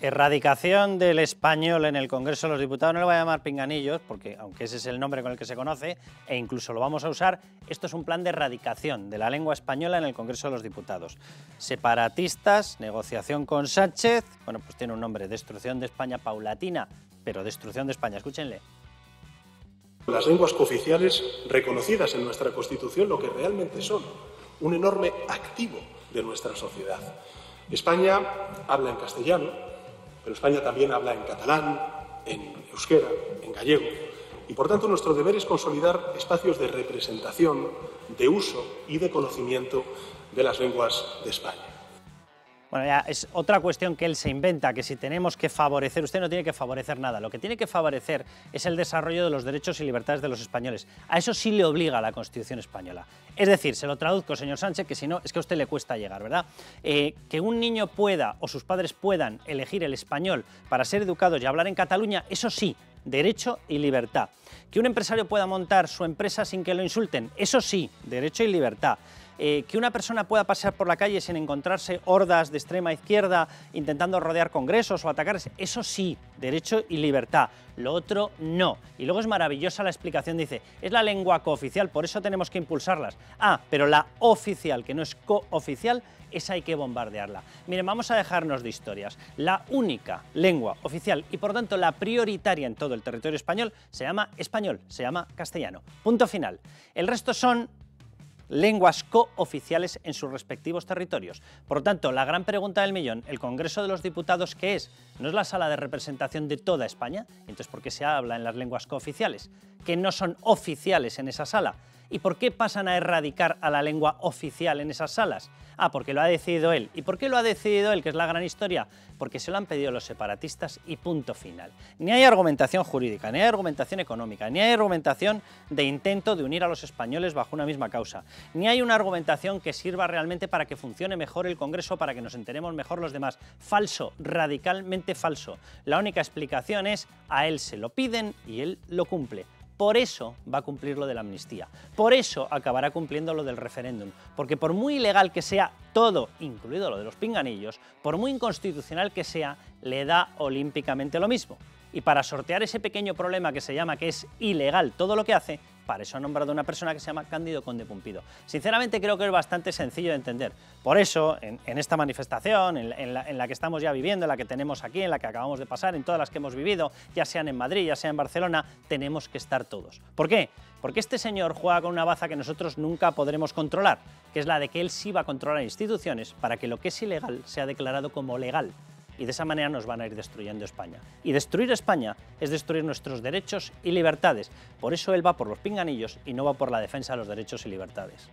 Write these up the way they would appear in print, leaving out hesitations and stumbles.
Erradicación del español en el Congreso de los Diputados. No le voy a llamar pinganillos, porque aunque ese es el nombre con el que se conoce, e incluso lo vamos a usar, esto es un plan de erradicación de la lengua española en el Congreso de los Diputados. Separatistas, negociación con Sánchez, bueno, pues tiene un nombre, destrucción de España paulatina, pero destrucción de España, escúchenle. Las lenguas cooficiales reconocidas en nuestra Constitución lo que realmente son, un enorme activo de nuestra sociedad. España habla en castellano, pero España también habla en catalán, en euskera, en gallego, y por tanto nuestro deber es consolidar espacios de representación, de uso y de conocimiento de las lenguas de España. Bueno, ya es otra cuestión que él se inventa, que si tenemos que favorecer, usted no tiene que favorecer nada, lo que tiene que favorecer es el desarrollo de los derechos y libertades de los españoles. A eso sí le obliga la Constitución española. Es decir, se lo traduzco, señor Sánchez, que si no, es que a usted le cuesta llegar, ¿verdad? Que un niño pueda, o sus padres puedan, elegir el español para ser educados y hablar en Cataluña, eso sí, derecho y libertad. Que un empresario pueda montar su empresa sin que lo insulten, eso sí, derecho y libertad. Que una persona pueda pasear por la calle sin encontrarse hordas de extrema izquierda intentando rodear congresos o atacarse, eso sí, derecho y libertad. Lo otro, no. Y luego es maravillosa la explicación, dice, es la lengua cooficial, por eso tenemos que impulsarlas. Ah, pero la oficial, que no es cooficial, esa hay que bombardearla. Miren, vamos a dejarnos de historias. La única lengua oficial y por tanto la prioritaria en todo el territorio español se llama español, se llama castellano. Punto final. El resto son lenguas cooficiales en sus respectivos territorios. Por lo tanto, la gran pregunta del millón, ¿el Congreso de los Diputados qué es? ¿No es la sala de representación de toda España? Entonces, ¿por qué se habla en las lenguas cooficiales? ¿Que no son oficiales en esa sala? ¿Y por qué pasan a erradicar a la lengua oficial en esas salas? Ah, porque lo ha decidido él. ¿Y por qué lo ha decidido él, que es la gran historia? Porque se lo han pedido los separatistas y punto final. Ni hay argumentación jurídica, ni hay argumentación económica, ni hay argumentación de intento de unir a los españoles bajo una misma causa, ni hay una argumentación que sirva realmente para que funcione mejor el Congreso, para que nos enteremos mejor los demás. Falso, radicalmente falso. La única explicación es, a él se lo piden y él lo cumple. Por eso va a cumplir lo de la amnistía, por eso acabará cumpliendo lo del referéndum, porque por muy ilegal que sea todo, incluido lo de los pinganillos, por muy inconstitucional que sea, le da olímpicamente lo mismo. Y para sortear ese pequeño problema que se llama que es ilegal todo lo que hace, para eso ha nombrado una persona que se llama Cándido Conde Pumpido. Sinceramente creo que es bastante sencillo de entender. Por eso, en esta manifestación, en la que estamos ya viviendo, en la que tenemos aquí, en la que acabamos de pasar, en todas las que hemos vivido, ya sean en Madrid, ya sea en Barcelona, tenemos que estar todos. ¿Por qué? Porque este señor juega con una baza que nosotros nunca podremos controlar, que es la de que él sí va a controlar instituciones para que lo que es ilegal sea declarado como legal. Y de esa manera nos van a ir destruyendo España. Y destruir España es destruir nuestros derechos y libertades. Por eso él va por los pinganillos y no va por la defensa de los derechos y libertades.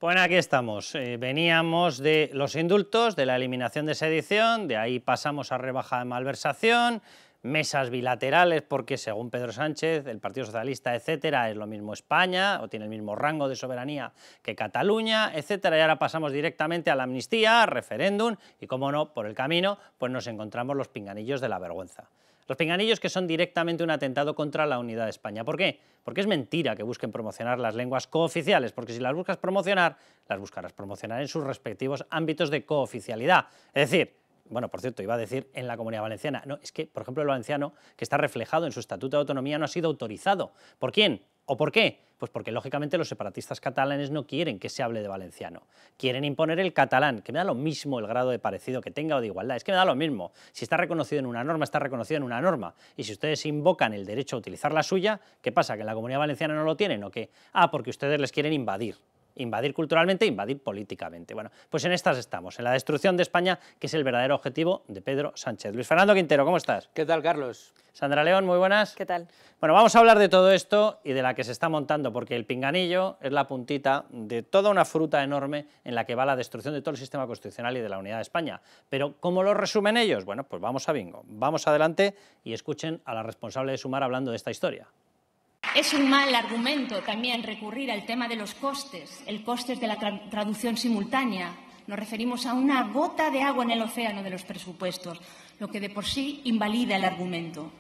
Bueno, aquí estamos. Veníamos de los indultos, de la eliminación de sedición, de ahí pasamos a rebaja de malversación, mesas bilaterales porque según Pedro Sánchez, el Partido Socialista, etcétera, es lo mismo España o tiene el mismo rango de soberanía que Cataluña, etcétera, y ahora pasamos directamente a la amnistía, referéndum y, como no, por el camino, pues nos encontramos los pinganillos de la vergüenza. Los pinganillos que son directamente un atentado contra la unidad de España. ¿Por qué? Porque es mentira que busquen promocionar las lenguas cooficiales, porque si las buscas promocionar, las buscarás promocionar en sus respectivos ámbitos de cooficialidad. Es decir, bueno, por cierto, iba a decir en la Comunidad Valenciana. No, es que, por ejemplo, el valenciano, que está reflejado en su Estatuto de Autonomía, no ha sido autorizado. ¿Por quién? ¿O por qué? Pues porque, lógicamente, los separatistas catalanes no quieren que se hable de valenciano. Quieren imponer el catalán, que me da lo mismo el grado de parecido que tenga o de igualdad. Es que me da lo mismo. Si está reconocido en una norma, está reconocido en una norma. Y si ustedes invocan el derecho a utilizar la suya, ¿qué pasa? ¿Que en la Comunidad Valenciana no lo tienen o qué? Ah, porque ustedes les quieren invadir. Invadir culturalmente, invadir políticamente. Bueno, pues en estas estamos, en la destrucción de España, que es el verdadero objetivo de Pedro Sánchez. Luis Fernando Quintero, ¿cómo estás? ¿Qué tal, Carlos? Sandra León, muy buenas. ¿Qué tal? Bueno, vamos a hablar de todo esto y de la que se está montando, porque el pinganillo es la puntita de toda una fruta enorme en la que va la destrucción de todo el sistema constitucional y de la unidad de España. Pero, ¿cómo lo resumen ellos? Bueno, pues vamos a bingo. Vamos adelante y escuchen a la responsable de Sumar hablando de esta historia. Es un mal argumento también recurrir al tema de los costes, el costes de la traducción simultánea. Nos referimos a una gota de agua en el océano de los presupuestos, lo que de por sí invalida el argumento.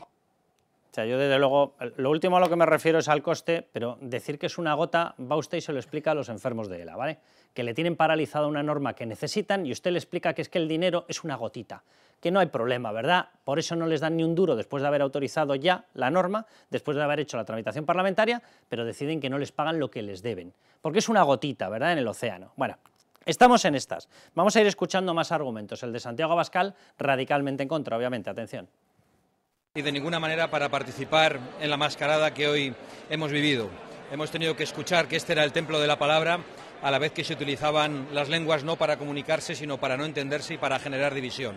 sea, yo desde luego, lo último a lo que me refiero es al coste, pero decir que es una gota, va usted y se lo explica a los enfermos de ELA, ¿vale? Que le tienen paralizada una norma que necesitan y usted le explica que es que el dinero es una gotita, que no hay problema, ¿verdad? Por eso no les dan ni un duro después de haber autorizado ya la norma, después de haber hecho la tramitación parlamentaria, pero deciden que no les pagan lo que les deben, porque es una gotita, ¿verdad?, en el océano. Bueno, estamos en estas. Vamos a ir escuchando más argumentos. El de Santiago Abascal, radicalmente en contra, obviamente. Atención. Y de ninguna manera para participar en la mascarada que hoy hemos vivido. Hemos tenido que escuchar que este era el templo de la palabra, a la vez que se utilizaban las lenguas no para comunicarse, sino para no entenderse y para generar división.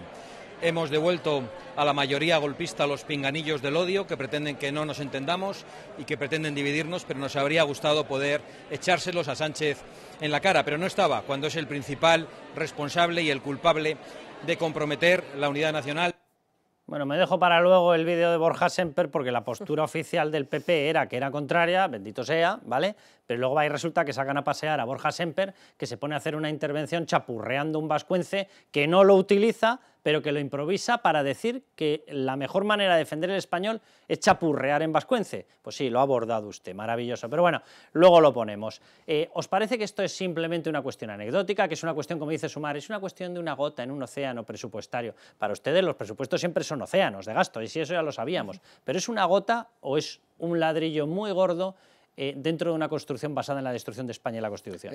Hemos devuelto a la mayoría golpista los pinganillos del odio que pretenden que no nos entendamos y que pretenden dividirnos, pero nos habría gustado poder echárselos a Sánchez en la cara, pero no estaba cuando es el principal responsable y el culpable de comprometer la unidad nacional. Bueno, me dejo para luego el vídeo de Borja Semper porque la postura oficial del PP era que era contraria, bendito sea, ¿vale? Pero luego va y resulta que sacan a pasear a Borja Semper, que se pone a hacer una intervención chapurreando un vascuence que no lo utiliza, pero que lo improvisa para decir que la mejor manera de defender el español es chapurrear en vascuence. Pues sí, lo ha abordado usted, maravilloso. Pero bueno, luego lo ponemos. ¿Os parece que esto es simplemente una cuestión anecdótica, que es una cuestión, como dice Sumar, es una cuestión de una gota en un océano presupuestario? Para ustedes los presupuestos siempre son océanos de gasto, y si eso ya lo sabíamos. ¿Pero es una gota o es un ladrillo muy gordo dentro de una construcción basada en la destrucción de España y la Constitución?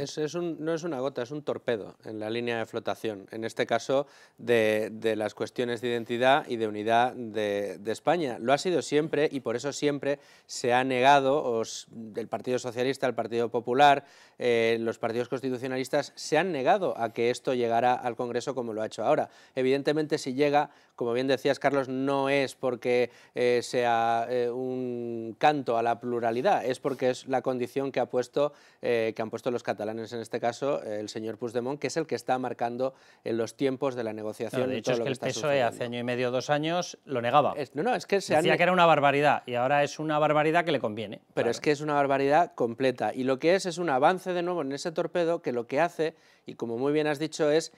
No es una gota, es un torpedo en la línea de flotación, en este caso de las cuestiones de identidad y de unidad de España. Lo ha sido siempre y por eso siempre se ha negado, el Partido Socialista, el Partido Popular, los partidos constitucionalistas se han negado a que esto llegara al Congreso como lo ha hecho ahora. Evidentemente, si llega, como bien decías, Carlos, no es porque sea un canto a la pluralidad, es porque es la condición que han puesto los catalanes, en este caso el señor Puigdemont, que es el que está marcando en los tiempos de la negociación. No, de hecho, es que el PSOE hace año y medio, 2 años, lo negaba. Decía que era una barbaridad y ahora es una barbaridad que le conviene. Pero claro, es que es una barbaridad completa y lo que es un avance de nuevo en ese torpedo que lo que hace, y como muy bien has dicho, es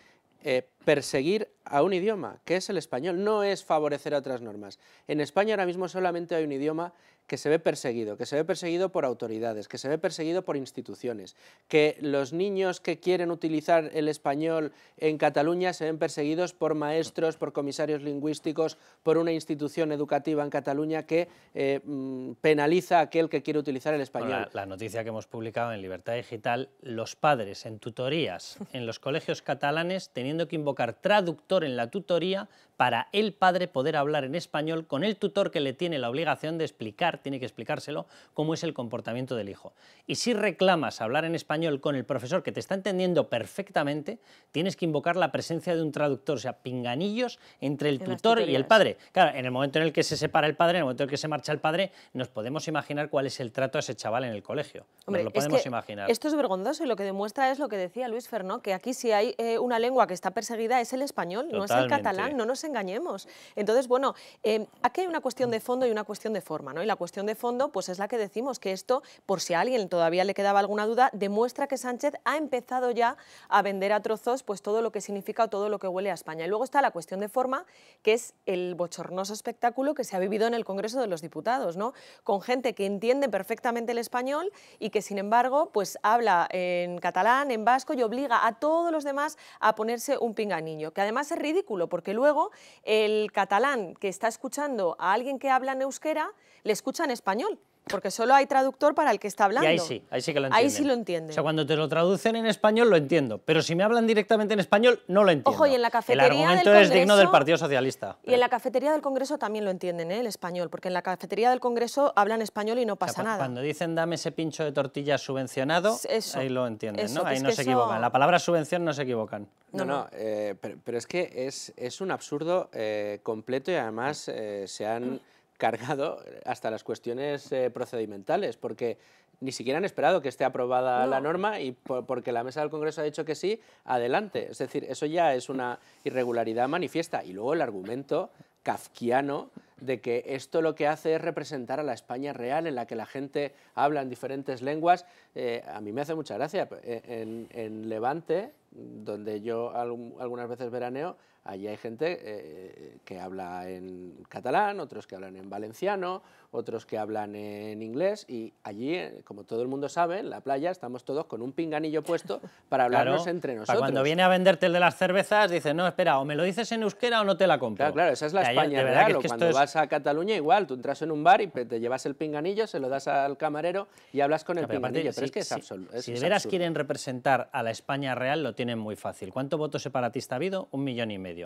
perseguir a un idioma, que es el español, no es favorecer a otras normas. En España ahora mismo solamente hay un idioma que se ve perseguido por autoridades, que se ve perseguido por instituciones, que los niños que quieren utilizar el español en Cataluña se ven perseguidos por maestros, por comisarios lingüísticos, por una institución educativa en Cataluña que penaliza a aquel que quiere utilizar el español. Bueno, la noticia que hemos publicado en Libertad Digital, los padres en tutorías en los colegios catalanes teniendo que invocar traductor en la tutoría para el padre poder hablar en español con el tutor que le tiene la obligación de explicar, tiene que explicárselo, cómo es el comportamiento del hijo. Y si reclamas hablar en español con el profesor que te está entendiendo perfectamente, tienes que invocar la presencia de un traductor, o sea, pinganillos entre el tutor y el padre. Claro, en el momento en el que se separa el padre, en el momento en el que se marcha el padre, nos podemos imaginar cuál es el trato a ese chaval en el colegio. Hombre, nos lo podemos imaginar. Esto es vergonzoso y lo que demuestra es lo que decía Luis Fernó, que aquí si hay una lengua que está perseguida es el español, Totalmente. no es el catalán, no nos engañemos. Entonces, bueno, aquí hay una cuestión de fondo y una cuestión de forma, ¿no? Y la cuestión de fondo pues es la que decimos, que esto, por si a alguien todavía le quedaba alguna duda, demuestra que Sánchez ha empezado ya a vender a trozos pues todo lo que significa o todo lo que huele a España. Y luego está la cuestión de forma, que es el bochornoso espectáculo que se ha vivido en el Congreso de los Diputados, ¿no? Con gente que entiende perfectamente el español y que, sin embargo, pues habla en catalán, en vasco y obliga a todos los demás a ponerse un pinganiño, que además es ridículo, porque luego el catalán que está escuchando a alguien que habla en euskera le escucha en español, porque solo hay traductor para el que está hablando. Y ahí sí que lo entienden. Ahí sí lo entienden. O sea, cuando te lo traducen en español lo entiendo, pero si me hablan directamente en español no lo entiendo. Ojo, y en la cafetería el argumento del es digno del Partido Socialista. Y en la cafetería del Congreso también lo entienden, el español, porque en la cafetería del Congreso hablan español y no pasa nada. Cuando dicen dame ese pincho de tortilla subvencionado, eso, ahí lo entienden, eso, ¿no? Ahí no se equivocan. La palabra subvención no se equivocan. Pero es que es un absurdo completo y además se han cargado hasta las cuestiones procedimentales, porque ni siquiera han esperado que esté aprobada la norma y porque la mesa del Congreso ha dicho que sí, adelante. Es decir, eso ya es una irregularidad manifiesta. Y luego el argumento kafkiano de que esto lo que hace es representar a la España real, en la que la gente habla en diferentes lenguas. A mí me hace mucha gracia. En Levante, donde yo algunas veces veraneo, allí hay gente que habla en catalán, otros que hablan en valenciano, otros que hablan en inglés, y allí, como todo el mundo sabe, en la playa estamos todos con un pinganillo puesto para hablarnos Claro, entre nosotros. para cuando viene a venderte el de las cervezas, dice, no, espera, o me lo dices en euskera o no te la compro. Claro, claro, esa es la Ya, España de verdad real, que o es que cuando esto es- vas a Cataluña igual, tú entras en un bar y te llevas el pinganillo, se lo das al camarero y hablas con el Pero aparte, pinganillo, pero es que es si absoluto. de veras quieren representar a la España real, lo tienen muy fácil. ¿Cuánto voto separatista ha habido? 1,5 millones.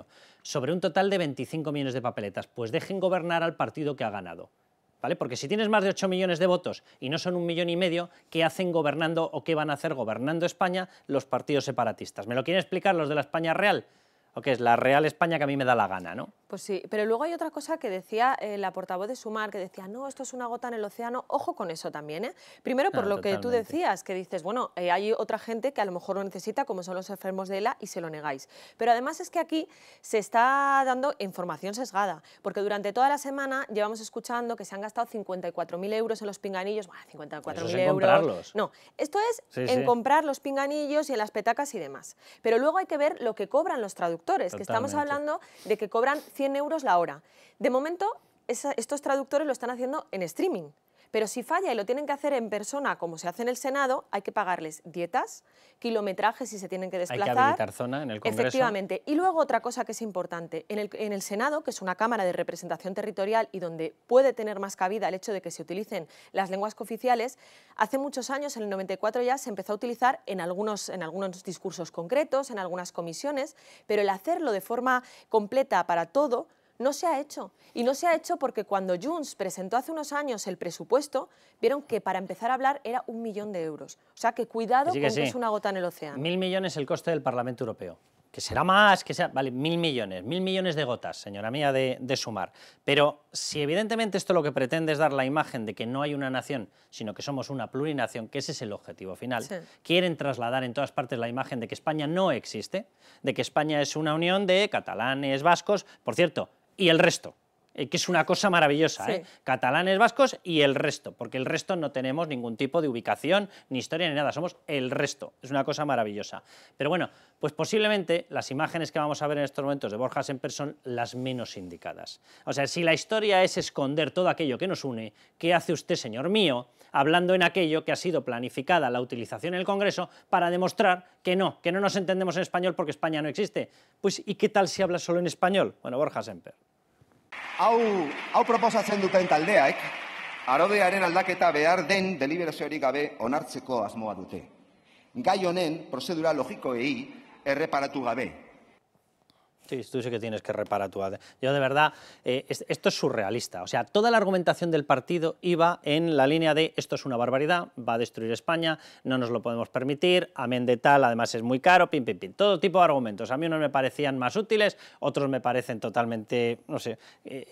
Sobre un total de 25 millones de papeletas. Pues dejen gobernar al partido que ha ganado. ¿Vale? Porque si tienes más de 8 millones de votos y no son 1,5 millones, ¿qué hacen gobernando o qué van a hacer gobernando España los partidos separatistas? ¿Me lo quieren explicar los de la España real? ¿O qué es la real España que a mí me da la gana, no? Pues sí, pero luego hay otra cosa que decía la portavoz de Sumar, que decía, no, esto es una gota en el océano. Ojo con eso también, ¿eh? Primero por lo que tú totalmente. decías, que dices, bueno, hay otra gente que a lo mejor lo necesita, como son los enfermos de ELA, y se lo negáis. Pero además es que aquí se está dando información sesgada, porque durante toda la semana llevamos escuchando que se han gastado 54.000 euros en los pinganillos. Bueno, 54.000 Eso es en euros. comprarlos. No, esto es Sí, en sí. comprar los pinganillos y en las petacas y demás. Pero luego hay que ver lo que cobran los traductores, que estamos Totalmente. hablando de que cobran 100 euros la hora. De momento, estos traductores lo están haciendo en streaming. Pero si falla y lo tienen que hacer en persona, como se hace en el Senado, hay que pagarles dietas, kilometrajes si se tienen que Hay desplazar. que habilitar zona en el Congreso. Efectivamente. Y luego otra cosa que es importante, en el Senado, que es una cámara de representación territorial y donde puede tener más cabida el hecho de que se utilicen las lenguas cooficiales, hace muchos años, en el 94 ya, se empezó a utilizar en algunos discursos concretos, en algunas comisiones, pero el hacerlo de forma completa para todo no se ha hecho. Y no se ha hecho porque cuando Junts presentó hace unos años el presupuesto, vieron que para empezar a hablar era 1 millón de euros. O sea que cuidado Que sí, que con que sí. es una gota en el océano. 1.000 millones el coste del Parlamento Europeo. Que será más, que sea... Vale, 1.000 millones. 1.000 millones de gotas, señora mía, de Sumar. Pero si evidentemente esto lo que pretende es dar la imagen de que no hay una nación, sino que somos una plurinación, que ese es el objetivo final, Sí. quieren trasladar en todas partes la imagen de que España no existe, de que España es una unión de catalanes, vascos, por cierto, y el resto. Que es una cosa maravillosa, Sí. ¿eh? Catalanes, vascos y el resto, porque el resto no tenemos ningún tipo de ubicación, ni historia, ni nada, somos el resto, es una cosa maravillosa. Pero bueno, pues posiblemente las imágenes que vamos a ver en estos momentos de Borja Semper son las menos indicadas. O sea, si la historia es esconder todo aquello que nos une, ¿qué hace usted, señor mío, hablando en aquello que ha sido planificada la utilización en el Congreso para demostrar que no nos entendemos en español porque España no existe? Pues, ¿y qué tal si habla solo en español? Bueno, Borja Semper. Hau proposatzen duten taldeak, arodearen aldaketa behar den deliberaziorik gabe onartzeko asmoa dute. Gai honen prozedura logikoei erreparatu gabe. Sí, tú sí que tienes que reparar tu ADN. Yo de verdad, esto es surrealista. O sea, toda la argumentación del partido iba en la línea de esto es una barbaridad, va a destruir España, no nos lo podemos permitir, amén de tal, además es muy caro, pim, pim, pim. Todo tipo de argumentos. A mí unos me parecían más útiles, otros me parecen totalmente, no sé.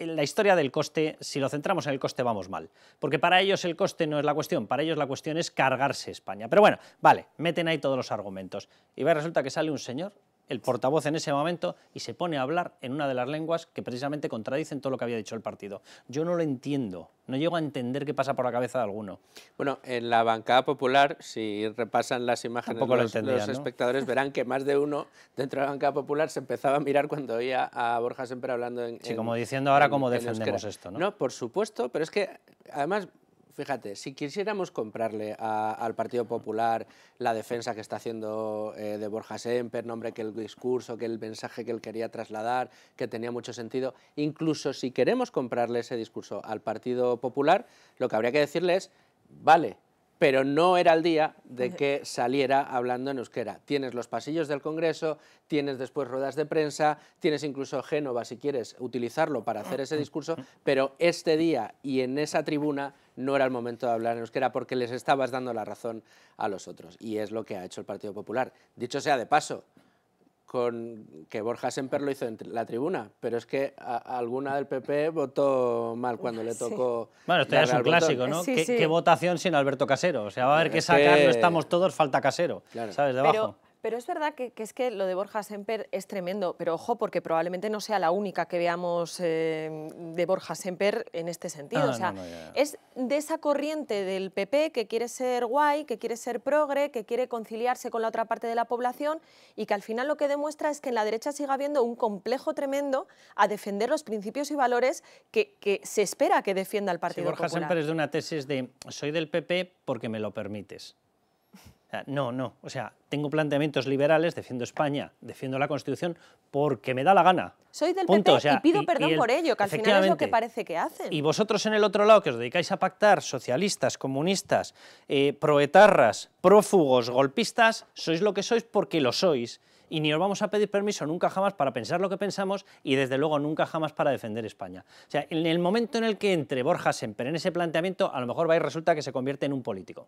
La historia del coste, si lo centramos en el coste, vamos mal. Porque para ellos el coste no es la cuestión, para ellos la cuestión es cargarse España. Pero bueno, vale, meten ahí todos los argumentos. Y resulta que sale un señor, el portavoz en ese momento, y se pone a hablar en una de las lenguas que precisamente contradicen todo lo que había dicho el partido. Yo no lo entiendo, no llego a entender qué pasa por la cabeza de alguno. Bueno, en la bancada popular, si repasan las imágenes Tampoco lo los entendía, ¿no? espectadores verán que más de uno dentro de la bancada popular se empezaba a mirar cuando oía a Borja Semper hablando Sí, como diciendo ahora cómo defendemos euskera. esto, ¿no? No, por supuesto, pero es que además... Fíjate, si quisiéramos comprarle al Partido Popular la defensa que está haciendo de Borja Semper, nombre que el discurso, que el mensaje que él quería trasladar, que tenía mucho sentido, incluso si queremos comprarle ese discurso al Partido Popular, lo que habría que decirle es, vale, pero no era el día de que saliera hablando en euskera. Tienes los pasillos del Congreso, tienes después ruedas de prensa, tienes incluso Génova, si quieres utilizarlo para hacer ese discurso, pero este día y en esa tribuna no era el momento de hablar en euskera porque les estabas dando la razón a los otros. Y es lo que ha hecho el Partido Popular. Dicho sea de paso, con que Borja Semper lo hizo en la tribuna, pero es que alguna del PP votó mal cuando le tocó. Bueno, esto ya es darle un al botón. clásico, ¿no? Sí, sí. ¿Qué votación sin Alberto Casero? O sea, va a haber que Es sacar, que- no estamos todos, falta Casero, Claro. ¿sabes? Debajo. Pero es verdad que es que lo de Borja Semper es tremendo, pero ojo, porque probablemente no sea la única que veamos de Borja Semper en este sentido. Es de esa corriente del PP que quiere ser guay, que quiere ser progre, que quiere conciliarse con la otra parte de la población y que al final lo que demuestra es que en la derecha sigue habiendo un complejo tremendo a defender los principios y valores que se espera que defienda el Partido Popular. Borja Semper es de una tesis de soy del PP porque me lo permites. No, o sea, tengo planteamientos liberales, defiendo España, defiendo la Constitución porque me da la gana. Soy del Punto. PP y pido perdón por ello, que al final es lo que parece que hacen. Y vosotros en el otro lado, que os dedicáis a pactar, socialistas, comunistas, proetarras, prófugos, golpistas, sois lo que sois porque lo sois. Y ni os vamos a pedir permiso nunca jamás para pensar lo que pensamos y desde luego nunca jamás para defender España. O sea, en el momento en el que entre Borja Semper en ese planteamiento, a lo mejor va y resulta que se convierte en un político.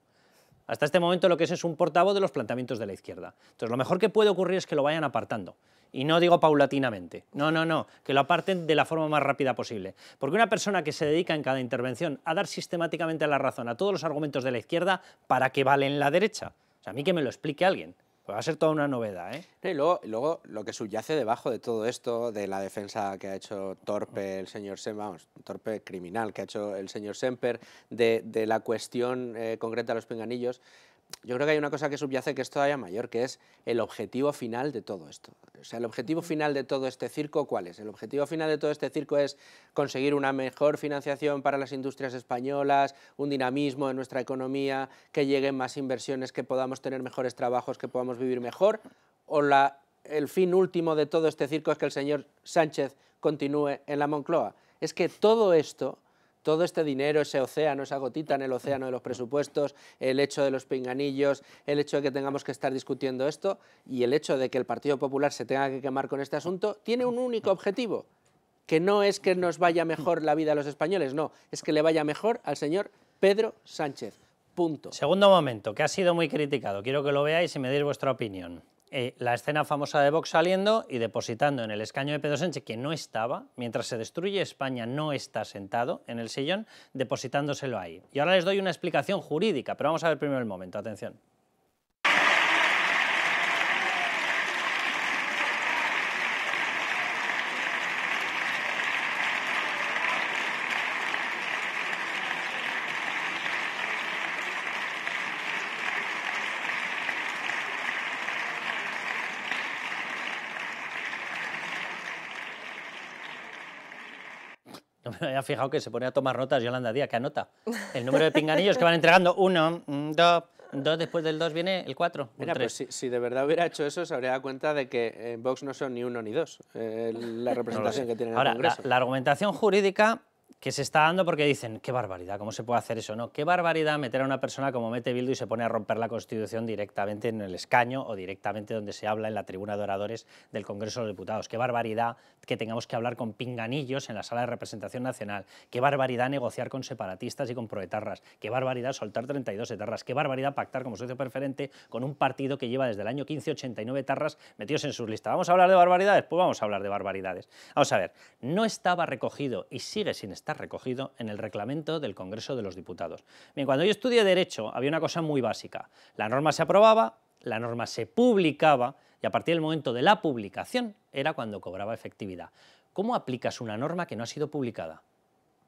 Hasta este momento lo que es un portavoz de los planteamientos de la izquierda. Entonces lo mejor que puede ocurrir es que lo vayan apartando. Y no digo paulatinamente, no, que lo aparten de la forma más rápida posible. Porque una persona que se dedica en cada intervención a dar sistemáticamente la razón a todos los argumentos de la izquierda, ¿para qué vale en la derecha? O sea, a mí que me lo explique alguien. Pues va a ser toda una novedad, ¿eh? Y luego lo que subyace debajo de todo esto, de la defensa que ha hecho torpe el señor Semper, vamos, torpe criminal que ha hecho el señor Semper, de la cuestión concreta de los pinganillos, yo creo que hay una cosa que subyace que es todavía mayor, que es el objetivo final de todo esto. O sea, el objetivo final de todo este circo, ¿cuál es? El objetivo final de todo este circo es conseguir una mejor financiación para las industrias españolas, un dinamismo en nuestra economía, que lleguen más inversiones, que podamos tener mejores trabajos, que podamos vivir mejor, o el fin último de todo este circo es que el señor Sánchez continúe en la Moncloa. Es que todo esto, todo este dinero, ese océano, esa gotita en el océano de los presupuestos, el hecho de los pinganillos, el hecho de que tengamos que estar discutiendo esto y el hecho de que el Partido Popular se tenga que quemar con este asunto, tiene un único objetivo, que no es que nos vaya mejor la vida a los españoles, no, es que le vaya mejor al señor Pedro Sánchez. Punto. Segundo momento, que ha sido muy criticado, quiero que lo veáis y me deis vuestra opinión. La escena famosa de Vox saliendo y depositando en el escaño de Pedro Sánchez, que no estaba, mientras se destruye España no está sentado en el sillón, depositándoselo ahí. Y ahora les doy una explicación jurídica, pero vamos a ver primero el momento, atención. No me había fijado que se pone a tomar notas Yolanda Díaz, que anota el número de pinganillos que van entregando, 1, 2, después del 2 viene el 4, Mira, 3. pues si de verdad hubiera hecho eso, se habría dado cuenta de que en Vox no son ni 1 ni 2, la representación que tienen en el Congreso. Ahora, la argumentación jurídica que se está dando porque dicen, qué barbaridad, ¿cómo se puede hacer eso? No, qué barbaridad meter a una persona como mete Bildu y se pone a romper la Constitución directamente en el escaño o directamente donde se habla en la tribuna de oradores del Congreso de los Diputados. Qué barbaridad que tengamos que hablar con pinganillos en la sala de representación nacional. Qué barbaridad negociar con separatistas y con proetarras. Qué barbaridad soltar 32 etarras. Qué barbaridad pactar como socio preferente con un partido que lleva desde el año 15 89 etarras metidos en sus listas. ¿Vamos a hablar de barbaridades? Pues vamos a hablar de barbaridades. Vamos a ver, no estaba recogido y sigue sin estar recogido en el reglamento del Congreso de los Diputados. Bien, cuando yo estudié Derecho había una cosa muy básica. La norma se aprobaba, la norma se publicaba y a partir del momento de la publicación era cuando cobraba efectividad. ¿Cómo aplicas una norma que no ha sido publicada?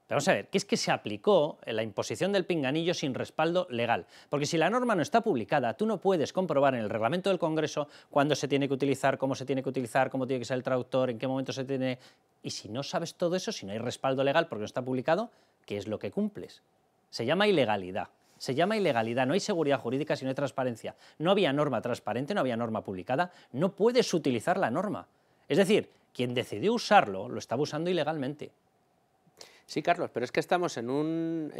Pero vamos a ver, ¿qué es que se aplicó en la imposición del pinganillo sin respaldo legal? Porque si la norma no está publicada, tú no puedes comprobar en el reglamento del Congreso cuándo se tiene que utilizar, cómo se tiene que utilizar, cómo tiene que ser el traductor, en qué momento se tiene... Y si no sabes todo eso, si no hay respaldo legal porque no está publicado, ¿qué es lo que cumples? Se llama ilegalidad. Se llama ilegalidad, no hay seguridad jurídica si no hay transparencia. No había norma transparente, no había norma publicada, no puedes utilizar la norma. Es decir, quien decidió usarlo, lo estaba usando ilegalmente. Sí, Carlos, pero es que estamos en un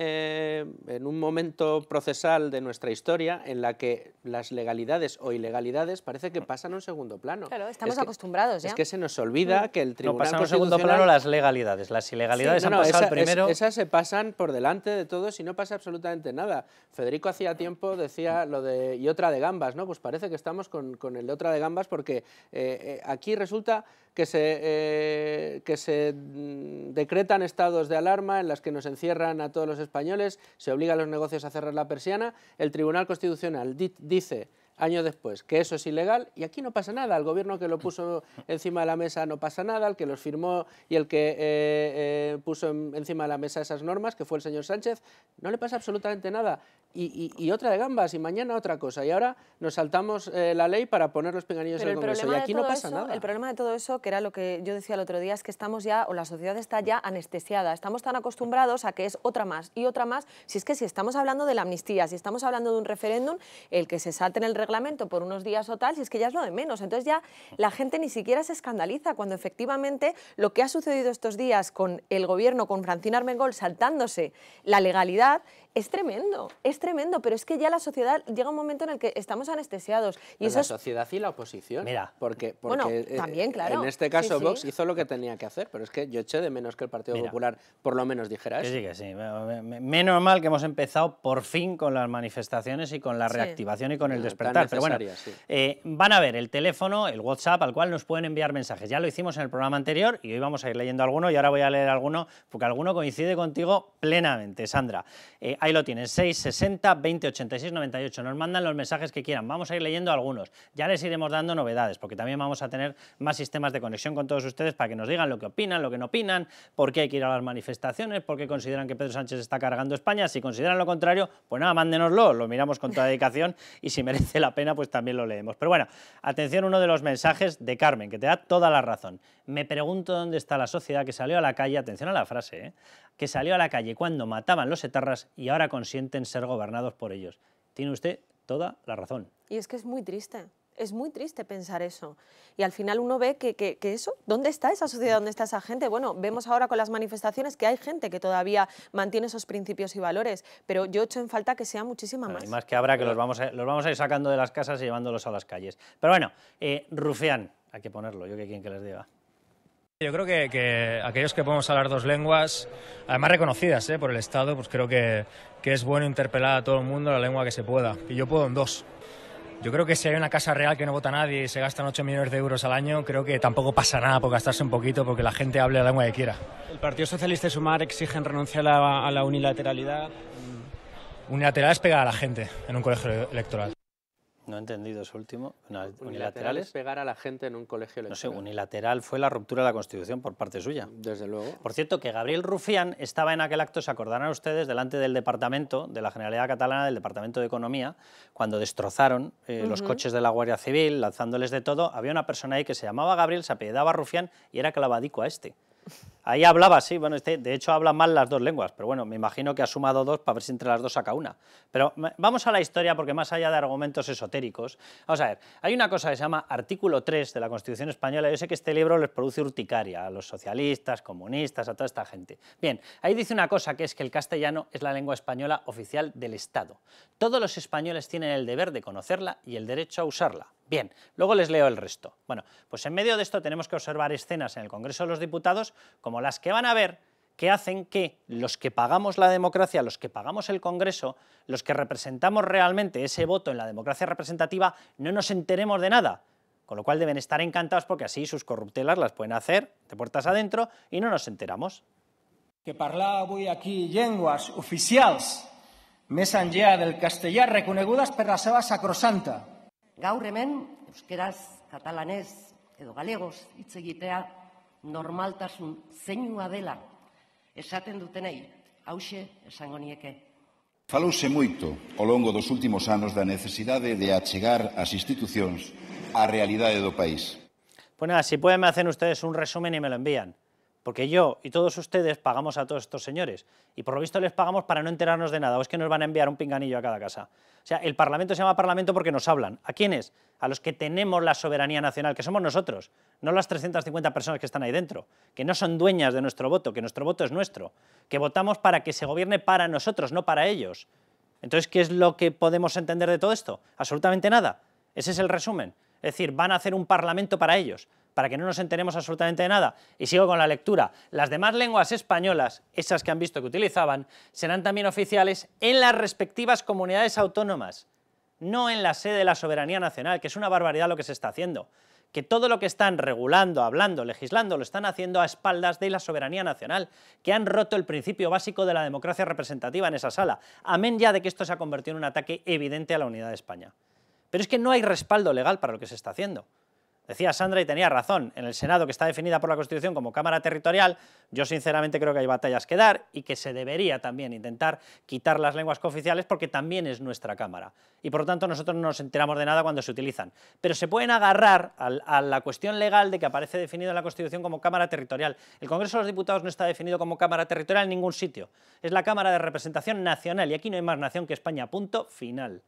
momento procesal de nuestra historia en la que las legalidades o ilegalidades parece que pasan a un segundo plano. Claro, estamos acostumbrados ya. Es que se nos olvida que el Tribunal Constitucional... No, pasan a un segundo plano las legalidades. Las ilegalidades han pasado primero... Esas se pasan por delante de todos y no pasa absolutamente nada. Federico hacía tiempo decía lo de y otra de gambas, ¿no? Pues parece que estamos con el de otra de gambas porque aquí resulta que se decretan estados de alarma en las que nos encierran a todos los españoles, se obliga a los negocios a cerrar la persiana, el Tribunal Constitucional dice años después, que eso es ilegal y aquí no pasa nada. El gobierno que lo puso encima de la mesa no pasa nada, el que los firmó y el que puso encima de la mesa esas normas, que fue el señor Sánchez, no le pasa absolutamente nada. Y otra de gambas, y mañana otra cosa. Y ahora nos saltamos la ley para poner los pinganillos en el Congreso. Y aquí no pasa nada. El problema de todo eso, que era lo que yo decía el otro día, es que estamos ya, o la sociedad está ya anestesiada. Estamos tan acostumbrados a que es otra más y otra más. Si es que si estamos hablando de la amnistía, si estamos hablando de un referéndum, el que se salte en el reglamento por unos días o tal, si es que ya es lo de menos. Entonces ya la gente ni siquiera se escandaliza cuando efectivamente lo que ha sucedido estos días con el gobierno, con Francina Armengol saltándose la legalidad, es tremendo, pero es que ya la sociedad llega un momento en el que estamos anestesiados. Y eso la sociedad y la oposición. Mira, porque bueno, también, claro. En este caso sí, Vox hizo lo que tenía que hacer, pero es que yo eché de menos que el Partido Popular por lo menos dijera eso. Que sí. Menos mal que hemos empezado por fin con las manifestaciones y con la reactivación y con el despertar. Pero bueno, van a ver el teléfono, el WhatsApp al cual nos pueden enviar mensajes. Ya lo hicimos en el programa anterior y hoy vamos a ir leyendo alguno y ahora voy a leer alguno porque alguno coincide contigo plenamente, Sandra. Ahí lo tienen, 660 20 86 98. Nos mandan los mensajes que quieran. Vamos a ir leyendo algunos. Ya les iremos dando novedades, porque también vamos a tener más sistemas de conexión con todos ustedes para que nos digan lo que opinan, lo que no opinan, por qué hay que ir a las manifestaciones, por qué consideran que Pedro Sánchez está cargando España. Si consideran lo contrario, pues nada, mándenoslo, lo miramos con toda dedicación y si merece la pena, pues también lo leemos. Pero bueno, atención, uno de los mensajes de Carmen, que te da toda la razón. Me pregunto dónde está la sociedad que salió a la calle, atención a la frase, que salió a la calle cuando mataban los etarras y ahora consienten ser gobernados por ellos. Tiene usted toda la razón. Y es que es muy triste pensar eso. Y al final uno ve que eso, ¿dónde está esa sociedad? ¿Dónde está esa gente? Bueno, vemos ahora con las manifestaciones que hay gente que todavía mantiene esos principios y valores, pero yo echo en falta que sea muchísima más. Y más que habrá que los vamos a ir sacando de las casas y llevándolos a las calles. Pero bueno, Rufián, hay que ponerlo, yo que quieren que les diga. Yo creo que aquellos que podemos hablar dos lenguas, además reconocidas por el Estado, pues creo que es bueno interpelar a todo el mundo la lengua que se pueda. Y yo puedo en dos. Yo creo que si hay una casa real que no vota nadie y se gastan 8 millones de euros al año, creo que tampoco pasa nada por gastarse un poquito porque la gente hable la lengua que quiera. El Partido Socialista y Sumar exigen renunciar a la unilateralidad. Unilateral es pegar a la gente en un colegio electoral. No he entendido eso último. Unilateral es pegar a la gente en un colegio electoral. No sé, unilateral fue la ruptura de la Constitución por parte suya. Desde luego. Por cierto, que Gabriel Rufián estaba en aquel acto, se acordarán ustedes, delante del Departamento, de la Generalidad Catalana, del Departamento de Economía, cuando destrozaron los coches de la Guardia Civil, lanzándoles de todo. Había una persona ahí que se llamaba Gabriel, se apellidaba Rufián y era clavadico a este. Ahí hablaba, sí, bueno, de hecho habla mal las dos lenguas, pero bueno, me imagino que ha sumado dos para ver si entre las dos saca una. Pero vamos a la historia, porque más allá de argumentos esotéricos, vamos a ver, hay una cosa que se llama artículo 3 de la Constitución Española. Yo sé que este libro les produce urticaria a los socialistas, comunistas, a toda esta gente. Bien, ahí dice una cosa, que es que el castellano es la lengua española oficial del Estado. Todos los españoles tienen el deber de conocerla y el derecho a usarla. Bien, luego les leo el resto. Bueno, pues en medio de esto tenemos que observar escenas en el Congreso de los Diputados como las que van a ver, que hacen que los que pagamos la democracia, los que pagamos el Congreso, los que representamos realmente ese voto en la democracia representativa, no nos enteremos de nada. Con lo cual deben estar encantados porque así sus corruptelas las pueden hacer de puertas adentro y no nos enteramos. Que parlar avui aquí llengües oficials més enllà del castellà reconegudes per la seva sacrosanta. Gaur hemen, euskeraz, katalanez edo galegoz hitz egitea normaltasun zeinua dela esaten dutenei, hauxe esango nieke. Falouse moito ao longo dos últimos anos da necesidade de achegar as institucións á realidade do país. Pues nada, si pueden me hacen ustedes un resumen y me lo envían. Porque yo y todos ustedes pagamos a todos estos señores y por lo visto les pagamos para no enterarnos de nada, o es que nos van a enviar un pinganillo a cada casa. O sea, el Parlamento se llama Parlamento porque nos hablan. ¿A quiénes? A los que tenemos la soberanía nacional, que somos nosotros, no las 350 personas que están ahí dentro, que no son dueñas de nuestro voto, que nuestro voto es nuestro, que votamos para que se gobierne para nosotros, no para ellos. Entonces, ¿qué es lo que podemos entender de todo esto? Absolutamente nada. Ese es el resumen. Es decir, van a hacer un Parlamento para ellos, para que no nos enteremos absolutamente de nada. Y sigo con la lectura. Las demás lenguas españolas, esas que han visto que utilizaban, serán también oficiales en las respectivas comunidades autónomas, no en la sede de la soberanía nacional, que es una barbaridad lo que se está haciendo. Que todo lo que están regulando, hablando, legislando, lo están haciendo a espaldas de la soberanía nacional, que han roto el principio básico de la democracia representativa en esa sala. Amén ya de que esto se ha convertido en un ataque evidente a la unidad de España. Pero es que no hay respaldo legal para lo que se está haciendo. Decía Sandra y tenía razón, en el Senado, que está definida por la Constitución como Cámara Territorial, yo sinceramente creo que hay batallas que dar y que se debería también intentar quitar las lenguas cooficiales porque también es nuestra Cámara. Y por lo tanto nosotros no nos enteramos de nada cuando se utilizan. Pero se pueden agarrar a la cuestión legal de que aparece definido en la Constitución como Cámara Territorial. El Congreso de los Diputados no está definido como Cámara Territorial en ningún sitio. Es la Cámara de Representación Nacional y aquí no hay más nación que España, punto final.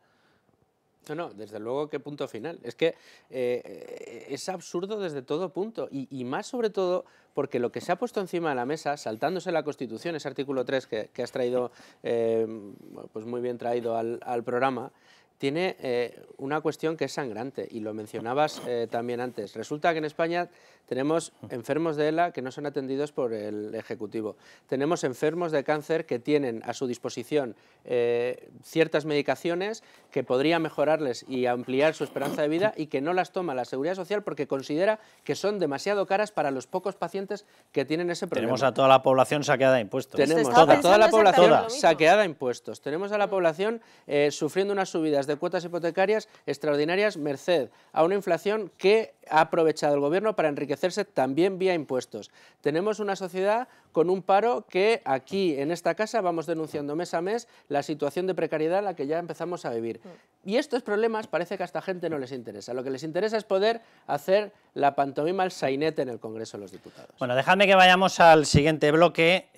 No, desde luego que punto final. Es que es absurdo desde todo punto y más sobre todo porque lo que se ha puesto encima de la mesa, saltándose la Constitución, ese artículo 3 que has traído, pues muy bien traído al programa, tiene una cuestión que es sangrante y lo mencionabas también antes. Resulta que en España tenemos enfermos de ELA que no son atendidos por el Ejecutivo. Tenemos enfermos de cáncer que tienen a su disposición ciertas medicaciones que podrían mejorarles y ampliar su esperanza de vida y que no las toma la Seguridad Social porque considera que son demasiado caras para los pocos pacientes que tienen ese problema. Tenemos a toda la población saqueada de impuestos. Tenemos a toda la población saqueada de impuestos. Tenemos a la población sufriendo unas subidas de cuotas hipotecarias extraordinarias merced a una inflación que ha aprovechado el gobierno para enriquecerse también vía impuestos. Tenemos una sociedad con un paro que aquí en esta casa vamos denunciando mes a mes la situación de precariedad en la que ya empezamos a vivir. Y estos problemas parece que a esta gente no les interesa. Lo que les interesa es poder hacer la pantomima al sainete en el Congreso de los Diputados. Bueno, dejadme que vayamos al siguiente bloque.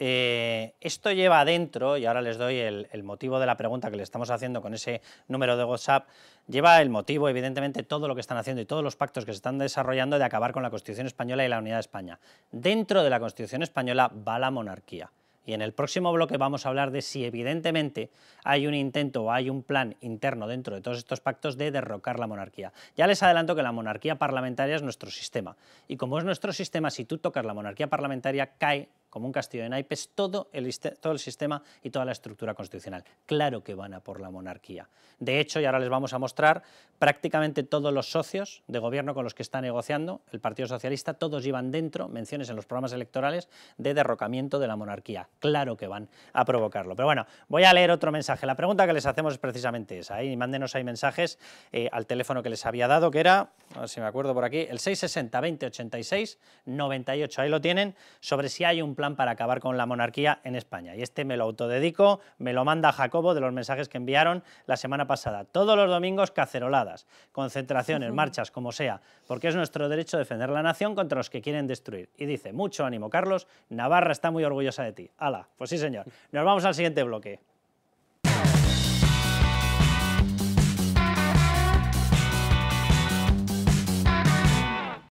Esto lleva adentro, y ahora les doy el motivo de la pregunta que le estamos haciendo con ese número de WhatsApp, lleva el motivo, evidentemente, todo lo que están haciendo y todos los pactos que se están desarrollando de acabar con la Constitución española y la unidad de España. Dentro de la Constitución española va la monarquía. Y en el próximo bloque vamos a hablar de si evidentemente hay un intento o hay un plan interno dentro de todos estos pactos de derrocar la monarquía. Ya les adelanto que la monarquía parlamentaria es nuestro sistema. Y como es nuestro sistema, si tú tocas la monarquía parlamentaria, cae como un castillo de naipes todo el sistema y toda la estructura constitucional. Claro que van a por la monarquía. De hecho, y ahora les vamos a mostrar, prácticamente todos los socios de gobierno con los que está negociando el Partido Socialista, todos llevan dentro menciones en los programas electorales de derrocamiento de la monarquía. Claro que van a provocarlo. Pero bueno, voy a leer otro mensaje. La pregunta que les hacemos es precisamente esa. Mándenos ahí mensajes al teléfono que les había dado, que era, a ver si me acuerdo por aquí, el 660 20 86 98. Ahí lo tienen, sobre si hay un plan para acabar con la monarquía en España. Y este me lo autodedico, me lo manda Jacobo de los mensajes que enviaron la semana pasada. Todos los domingos caceroladas, concentraciones, marchas, como sea, porque es nuestro derecho defender la nación contra los que quieren destruir. Y dice, mucho ánimo, Carlos, Navarra está muy orgullosa de ti. ¡Hala! Pues sí, señor. Nos vamos al siguiente bloque.